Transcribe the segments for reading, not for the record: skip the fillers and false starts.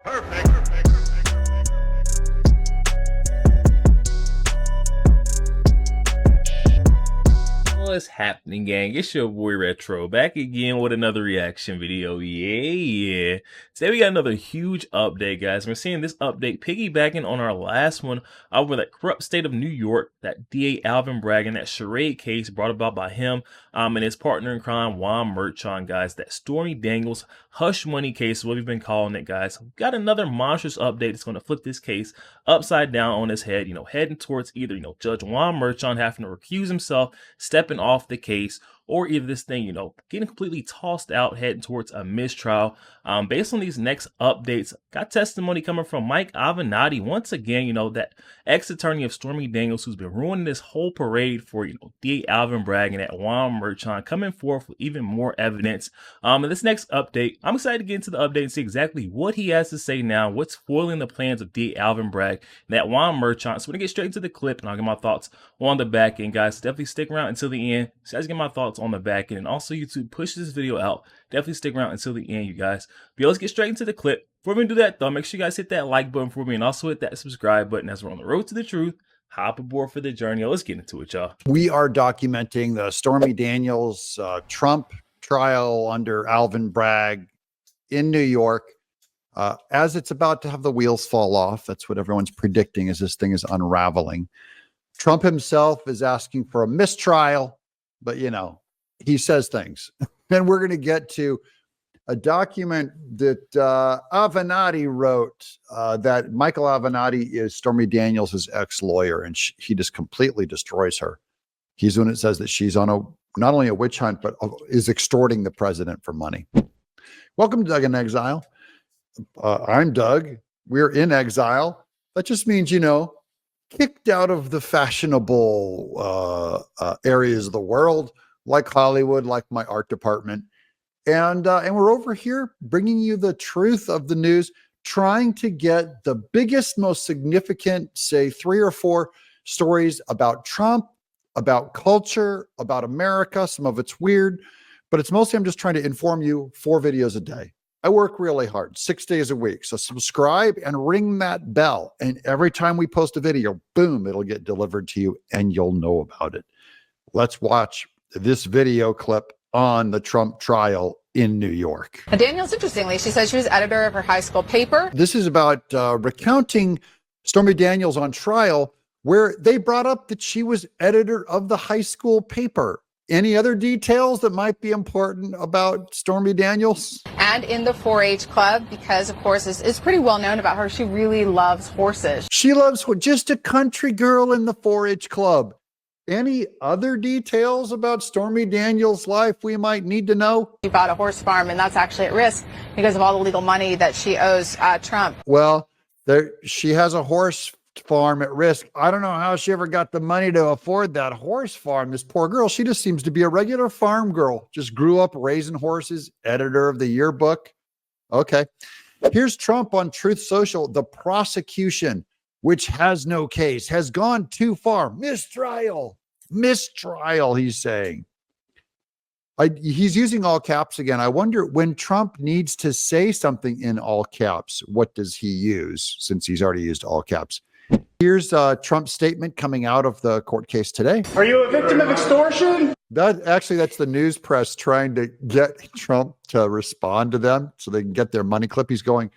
What's happening, gang? It's your boy Retro back again with another reaction video. Yeah. Today we got another huge update, guys. We're seeing this update piggybacking on our last one over that corrupt state of New York, that DA Alvin Bragg and that charade case brought about by him and his partner in crime, Juan Merchan, guys. That Stormy Daniels hush money case is what we've been calling it, guys. We've got another monstrous update that's going to flip this case upside down on his head, heading towards either, Judge Juan Merchan having to recuse himself, stepping off the case, or either this thing, getting completely tossed out, heading towards a mistrial. Based on these next updates, got testimony coming from Mike Avenatti, once again, that ex-attorney of Stormy Daniels, who's been ruining this whole parade for, DA Alvin Bragg and that Juan Merchan, coming forth with even more evidence. In this next update, I'm excited to get into the update and see exactly what he has to say now, what's foiling the plans of DA Alvin Bragg and that Juan Merchan. So we're going to get straight into the clip, and I'll get my thoughts on the back end, guys. Definitely stick around until the end so I can get my thoughts on the back end. And also, YouTube, push this video out. Definitely stick around until the end, you guys. But let's get straight into the clip. Before we do that, though, make sure you guys hit that like button for me and also hit that subscribe button as we're on the road to the truth. Hop aboard for the journey. Let's get into it, y'all. We are documenting the Stormy Daniels Trump trial under Alvin Bragg in New York. As it's about to have the wheels fall off, that's what everyone's predicting as this thing is unraveling. Trump himself is asking for a mistrial, but he says things. And we're going to get to a document that Avenatti wrote, that Michael Avenatti is Stormy Daniels' ex-lawyer, and he just completely destroys her. He's the one that says that she's on not only a witch hunt, but is extorting the president for money. Welcome to Doug in Exile. I'm Doug. We're in exile. That just means, kicked out of the fashionable areas of the world, like Hollywood, like my art department. And we're over here bringing you the truth of the news, trying to get the biggest, most significant, say 3 or 4 stories about Trump, about culture, about America. Some of it's weird, but it's mostly I'm just trying to inform you. 4 videos a day. I work really hard, 6 days a week. So subscribe and ring that bell. And every time we post a video, boom, it'll get delivered to you and you'll know about it. Let's watch this video clip on the Trump trial in New York. Daniels, interestingly, she said she was editor of her high school paper. This is about recounting Stormy Daniels on trial, where they brought up that she was editor of the high school paper. Any other details that might be important about Stormy Daniels? And in the 4-H club, because, of course, it's pretty well known about her. She really loves horses. She loves just a country girl in the 4-H club. Any other details about Stormy Daniels' life we might need to know? She bought a horse farm, and that's actually at risk because of all the legal money that she owes Trump. Well, she has a horse farm at risk. I don't know how she ever got the money to afford that horse farm. This poor girl, she just seems to be a regular farm girl. Just grew up raising horses, editor of the yearbook. Okay. Here's Trump on Truth Social. The prosecution, which has no case, has gone too far. Mistrial, he's saying. He's using all caps again. I wonder, when Trump needs to say something in all caps, what does he use, since he's already used all caps? Here's Trump's statement coming out of the court case today. Are you a victim of extortion? That's the news press trying to get Trump to respond to them so they can get their money clip. He's going,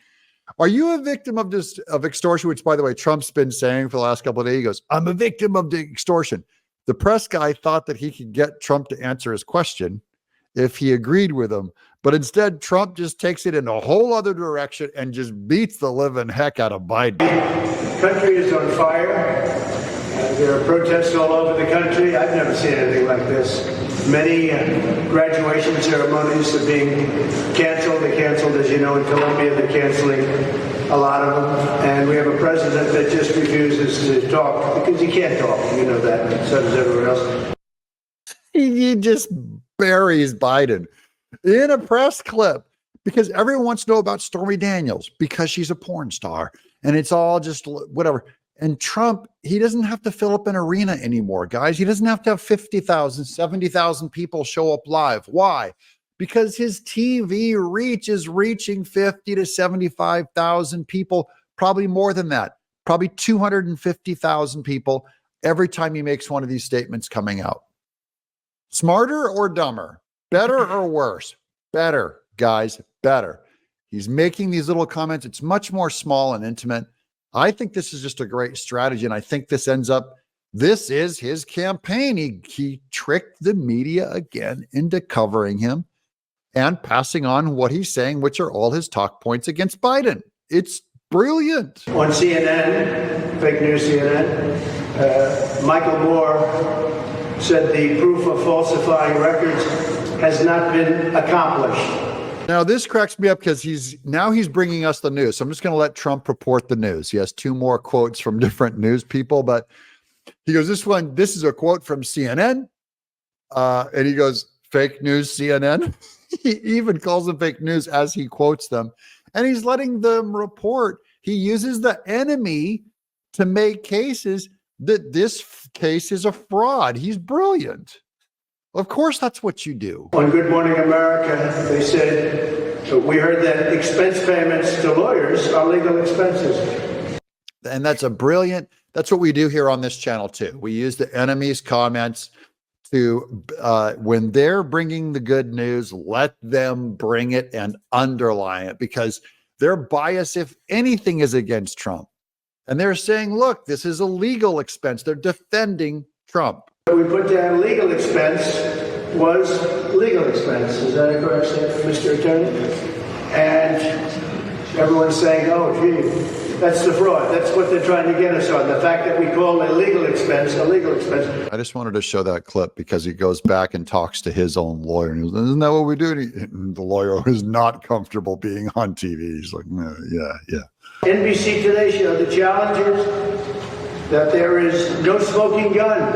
are you a victim of extortion? Which, by the way, Trump's been saying for the last couple of days. He goes, I'm a victim of the extortion. The press guy thought that he could get Trump to answer his question if he agreed with him. But instead, Trump just takes it in a whole other direction and just beats the living heck out of Biden. The country is on fire. There are protests all over the country. I've never seen anything like this. Many graduation ceremonies are being canceled. They canceled, as you know, in Colombia. They're canceling a lot of them. And we have a president that just refuses to talk because he can't talk. You know that. And so does everyone else. He just buries Biden in a press clip because everyone wants to know about Stormy Daniels because she's a porn star and it's all just whatever. And Trump, he doesn't have to fill up an arena anymore, guys. He doesn't have to have 50,000, 70,000 people show up live. Why? because his TV reach is reaching 50 to 75,000 people, probably more than that, probably 250,000 people every time he makes one of these statements coming out. Smarter or dumber? Better or worse? Better, guys, better. He's making these little comments. It's much more small and intimate. I think this is just a great strategy, and I think this is his campaign. He tricked the media again into covering him and passing on what he's saying, which are all his talk points against Biden. It's brilliant. On CNN, fake news CNN, Michael Moore said the proof of falsifying records has not been accomplished. Now, this cracks me up because he's bringing us the news. So I'm just going to let Trump report the news. He has two more quotes from different news people, but he goes, this is a quote from CNN. And he goes, fake news CNN. He even calls them fake news as he quotes them. And he's letting them report. He uses the enemy to make cases that this case is a fraud. He's brilliant. Of course, that's what you do. On Good Morning America, they said, we heard that expense payments to lawyers are legal expenses. And that's what we do here on this channel too. We use the enemy's comments to, when they're bringing the good news, let them bring it and underline it, because their bias, if anything, is against Trump. And they're saying, look, this is a legal expense. They're defending Trump. We put down legal expense was legal expense. Is that a correct statement, Mr. Attorney? And everyone's saying, oh, gee, that's the fraud. That's what they're trying to get us on. The fact that we call a legal expense a legal expense. I just wanted to show that clip because he goes back and talks to his own lawyer. And he goes, isn't that what we do? And the lawyer is not comfortable being on TV. He's like, no, yeah. NBC Today showed the challenges that there is no smoking gun,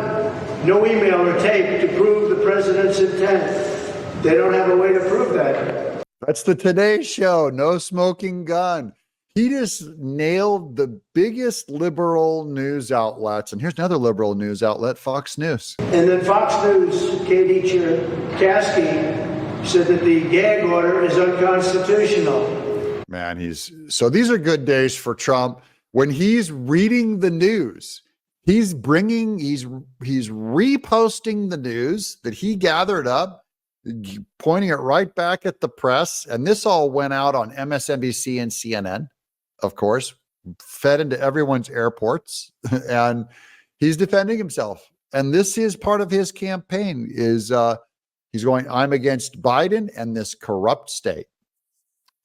no email or tape to prove the president's intent. They don't have a way to prove that. That's the Today Show. No smoking gun. He just nailed the biggest liberal news outlets. And here's another liberal news outlet, Fox News. And then Fox News, Katie Cherkasky, said that the gag order is unconstitutional. Man, so these are good days for Trump. When he's reading the news, he's reposting the news that he gathered up, pointing it right back at the press. And this all went out on MSNBC and CNN, of course, fed into everyone's airports. And he's defending himself. And this is part of his campaign is he's going, I'm against Biden and this corrupt state.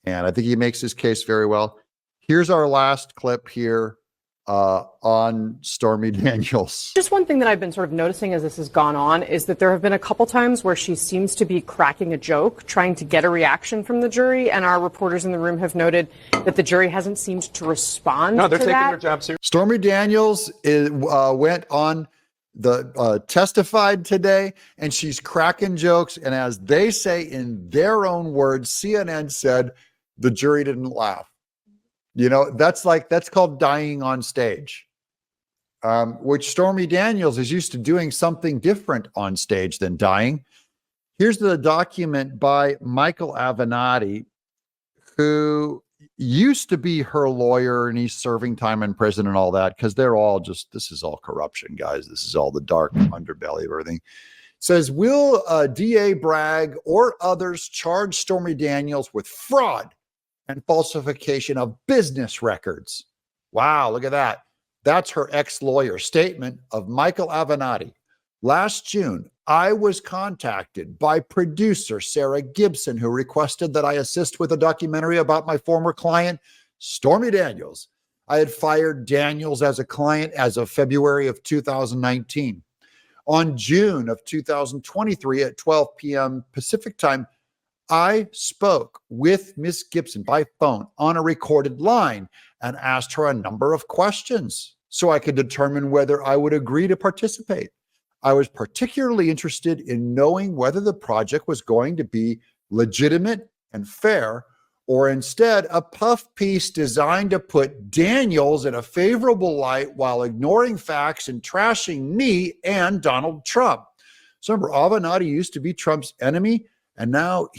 And I think he makes his case very well. Here's our last clip here on Stormy Daniels. Just one thing that I've been sort of noticing as this has gone on is that there have been a couple times where she seems to be cracking a joke, trying to get a reaction from the jury. And our reporters in the room have noted that the jury hasn't seemed to respond to that. No, they're taking their job seriously. Stormy Daniels went on testified today, and she's cracking jokes. And as they say in their own words, CNN said the jury didn't laugh. You know, that's called dying on stage, which Stormy Daniels is used to doing something different on stage than dying. Here's the document by Michael Avenatti, who used to be her lawyer, and he's serving time in prison and all that, because they're all this is all corruption, guys. This is all the dark underbelly of everything. Says, will DA Bragg or others charge Stormy Daniels with fraud and falsification of business records? Wow, look at that. That's her ex-lawyer statement of Michael Avenatti. Last June, I was contacted by producer Sarah Gibson, who requested that I assist with a documentary about my former client, Stormy Daniels. I had fired Daniels as a client as of February of 2019. On June of 2023 at 12 p.m. Pacific time, I spoke with Miss Gibson by phone on a recorded line and asked her a number of questions so I could determine whether I would agree to participate. I was particularly interested in knowing whether the project was going to be legitimate and fair, or instead a puff piece designed to put Daniels in a favorable light while ignoring facts and trashing me and Donald Trump. So remember, Avenatti used to be Trump's enemy, And now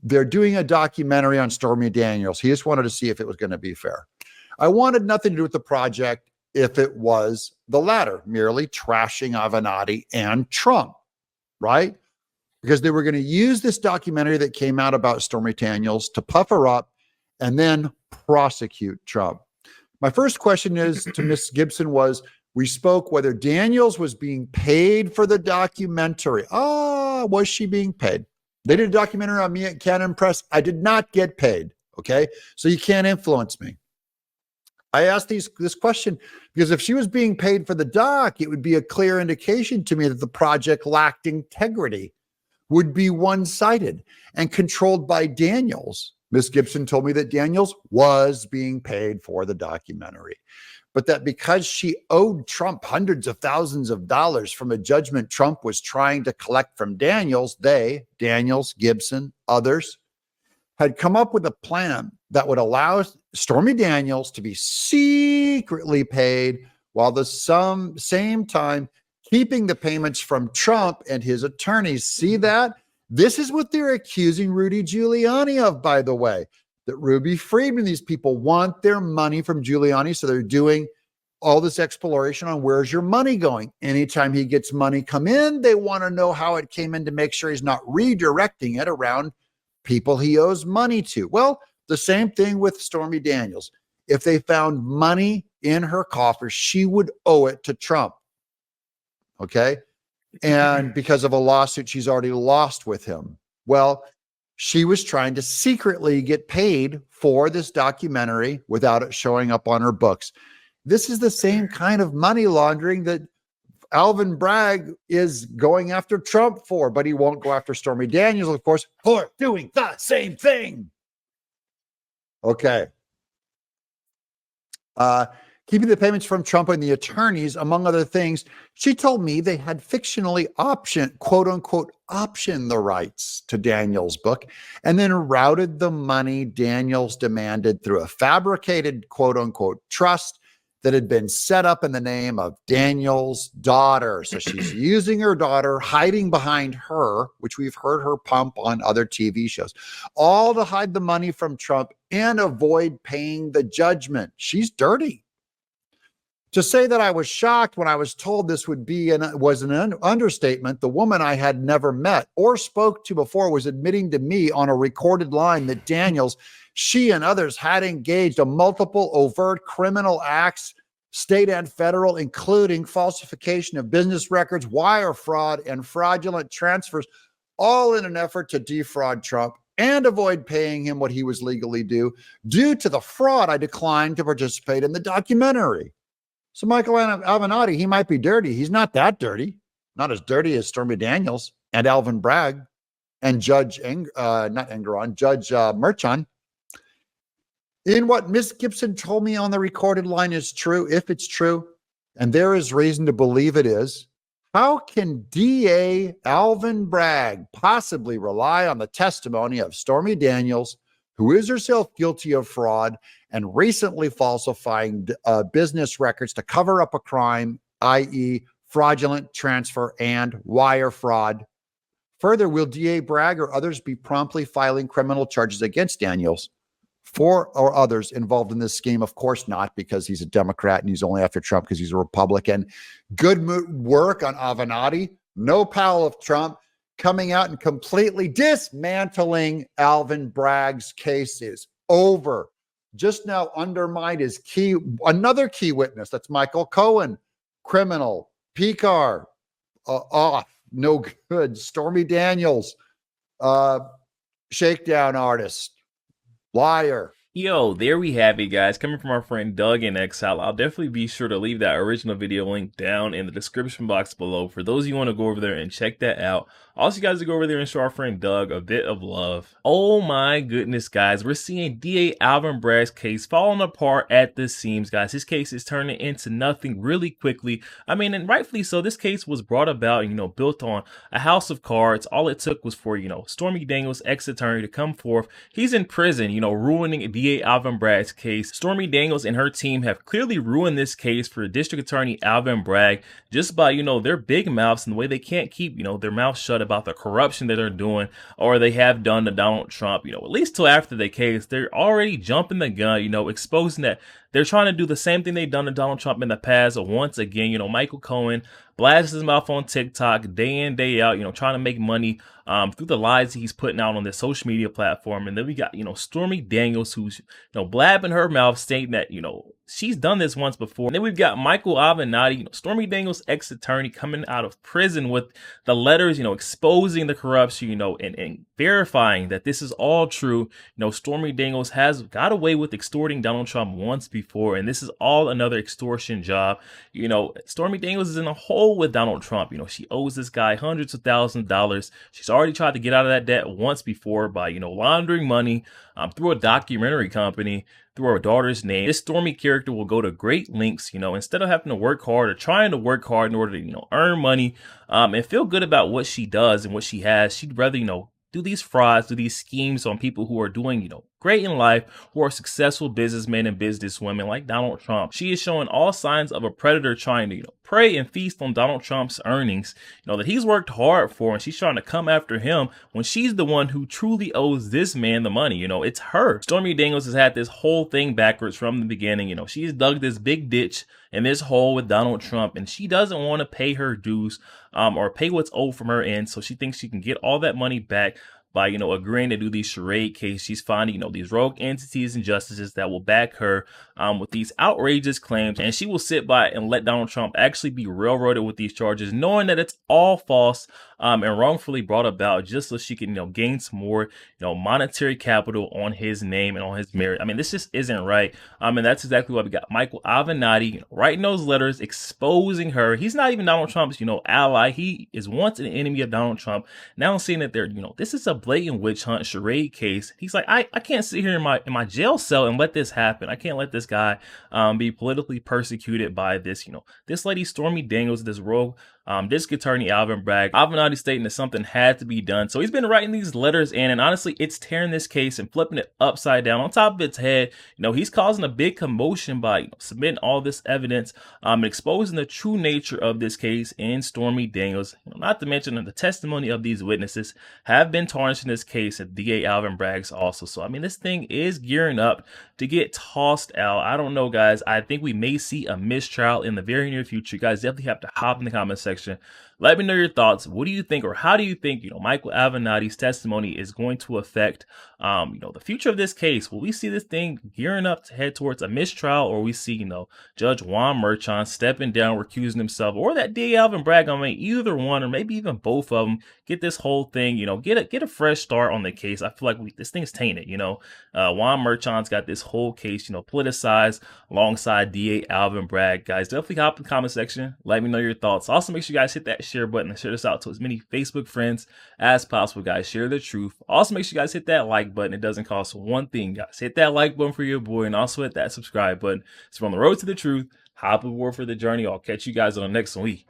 they're doing a documentary on Stormy Daniels. He just wanted to see if it was going to be fair. I wanted nothing to do with the project if it was the latter, merely trashing Avenatti and Trump, right? Because they were going to use this documentary that came out about Stormy Daniels to puff her up and then prosecute Trump. My first question is to Ms. Gibson we spoke whether Daniels was being paid for the documentary. Was she being paid? They did a documentary on me at Canon Press. I did not get paid. Okay. So you can't influence me. I asked this question because if she was being paid for the doc, it would be a clear indication to me that the project lacked integrity, would be one-sided and controlled by Daniels. Ms. Gibson told me that Daniels was being paid for the documentary, but that because she owed Trump hundreds of thousands of dollars from a judgment Trump was trying to collect from Daniels, Daniels, Gibson, others, had come up with a plan that would allow Stormy Daniels to be secretly paid while the same time keeping the payments from Trump and his attorneys. See that? This is what they're accusing Rudy Giuliani of, by the way, that Ruby Friedman, these people want their money from Giuliani. So they're doing all this exploration on where's your money going. Anytime he gets money come in, they want to know how it came in to make sure he's not redirecting it around people he owes money to. Well, the same thing with Stormy Daniels. If they found money in her coffers, she would owe it to Trump. Okay. And because of a lawsuit she's already lost with him. Well, she was trying to secretly get paid for this documentary without it showing up on her books. This is the same kind of money laundering that Alvin Bragg is going after Trump for, but he won't go after Stormy Daniels, of course, for doing the same thing. Okay. Keeping the payments from Trump and the attorneys, among other things, she told me they had fictionally quote unquote, optioned the rights to Daniels' book and then routed the money Daniels demanded through a fabricated quote unquote trust that had been set up in the name of Daniels' daughter. So she's using her daughter, hiding behind her, which we've heard her pump on other TV shows, all to hide the money from Trump and avoid paying the judgment. She's dirty. To say that I was shocked when I was told this was an understatement. The woman I had never met or spoke to before was admitting to me on a recorded line that Daniels, she and others had engaged in multiple overt criminal acts, state and federal, including falsification of business records, wire fraud, and fraudulent transfers, all in an effort to defraud Trump and avoid paying him what he was legally due. Due to the fraud, I declined to participate in the documentary. So Michael Avenatti, he might be dirty. He's not that dirty. Not as dirty as Stormy Daniels and Alvin Bragg and Judge Merchan. In what Miss Gibson told me on the recorded line is true, if it's true, and there is reason to believe it is, how can DA Alvin Bragg possibly rely on the testimony of Stormy Daniels, who is herself guilty of fraud and recently falsifying business records to cover up a crime, i.e. fraudulent transfer and wire fraud? Further, will DA Bragg or others be promptly filing criminal charges against Daniels or others involved in this scheme? Of course not, because he's a Democrat and he's only after Trump because he's a Republican. Good work on Avenatti, no pal of Trump, coming out and completely dismantling Alvin Bragg's case is over. Just now undermined his another key witness. That's Michael Cohen, criminal, PCAR, off, no good. Stormy Daniels, shakedown artist, liar. Yo, there we have it, guys. Coming from our friend Doug in Exile. I'll definitely be sure to leave that original video link down in the description box below for those of you who want to go over there and check that out. Also, you guys to go over there and show our friend Doug a bit of love. Oh my goodness, guys. We're seeing DA Alvin Bragg's case falling apart at the seams, guys. His case is turning into nothing really quickly. I mean, and rightfully so. This case was brought about, built on a house of cards. All it took was for, Stormy Daniels' ex-attorney to come forth. He's in prison, ruining the DA Alvin Bragg's case. Stormy Daniels and her team have clearly ruined this case for District Attorney Alvin Bragg just by, their big mouths and the way they can't keep, their mouth shut about the corruption that they're doing or they have done to Donald Trump, at least till after the case. They're already jumping the gun, exposing that they're trying to do the same thing they've done to Donald Trump in the past. Once again, Michael Cohen blasts his mouth on TikTok day in, day out, trying to make money through the lies he's putting out on this social media platform. And then we got, Stormy Daniels, who's, blabbing her mouth, stating that, she's done this once before. And then we've got Michael Avenatti, Stormy Daniels' ex-attorney, coming out of prison with the letters, exposing the corruption, and verifying that this is all true. Stormy Daniels has got away with extorting Donald Trump once before, and this is all another extortion job. Stormy Daniels is in a hole with Donald Trump. She owes this guy hundreds of thousands of dollars. She's already tried to get out of that debt once before by, laundering money through a documentary company, through her daughter's name. This Stormy character will go to great lengths, instead of having to work hard or trying to work hard in order to, earn money and feel good about what she does and what she has. She'd rather, do these frauds, do these schemes on people who are doing, great in life, who are successful businessmen and businesswomen like Donald Trump. She is showing all signs of a predator trying to, prey and feast on Donald Trump's earnings, that he's worked hard for, and she's trying to come after him when she's the one who truly owes this man the money. It's her. Stormy Daniels has had this whole thing backwards from the beginning. She's dug this big ditch in this hole with Donald Trump, and she doesn't want to pay her dues or pay what's owed from her end. So she thinks she can get all that money back by, agreeing to do these charade cases. She's finding, these rogue entities and justices that will back her with these outrageous claims. And she will sit by and let Donald Trump actually be railroaded with these charges, knowing that it's all false and wrongfully brought about just so she can, gain some more, monetary capital on his name and on his merit. I mean, this just isn't right. And that's exactly why we got Michael Avenatti writing those letters, exposing her. He's not even Donald Trump's, ally. He is once an enemy of Donald Trump. Now seeing that they're, this is a blatant witch hunt charade case. He's like, I can't sit here in my jail cell and let this happen. I can't let this guy be politically persecuted by this, this lady Stormy Daniels, this rogue district attorney Alvin Bragg. Avenatti stating that something had to be done. So he's been writing these letters in, and honestly, it's tearing this case and flipping it upside down on top of its head. He's causing a big commotion by submitting all this evidence and exposing the true nature of this case in Stormy Daniels. Not to mention that the testimony of these witnesses have been tarnished in this case at DA Alvin Bragg's also. So, I mean, this thing is gearing up to get tossed out. I don't know, guys. I think we may see a mistrial in the very near future. You guys definitely have to hop in the comment section. Let me know your thoughts. What do you think, or how do you think, Michael Avenatti's testimony is going to affect, the future of this case? Will we see this thing gearing up to head towards a mistrial, or we see, Judge Juan Merchan stepping down, recusing himself, or that DA Alvin Bragg, either one, or maybe even both of them, get this whole thing, get a fresh start on the case. I feel like this thing is tainted, Juan Merchan's got this whole case, politicized alongside DA Alvin Bragg. Guys, definitely hop in the comment section. Let me know your thoughts. Also, make sure you guys hit that share button and share this out to as many Facebook friends as possible, guys. Share the truth. Also, make sure you guys hit that like button. It doesn't cost one thing, guys. Hit that like button for your boy, and also hit that subscribe button. So on the road to the truth, hop aboard for the journey. I'll catch you guys on the next week.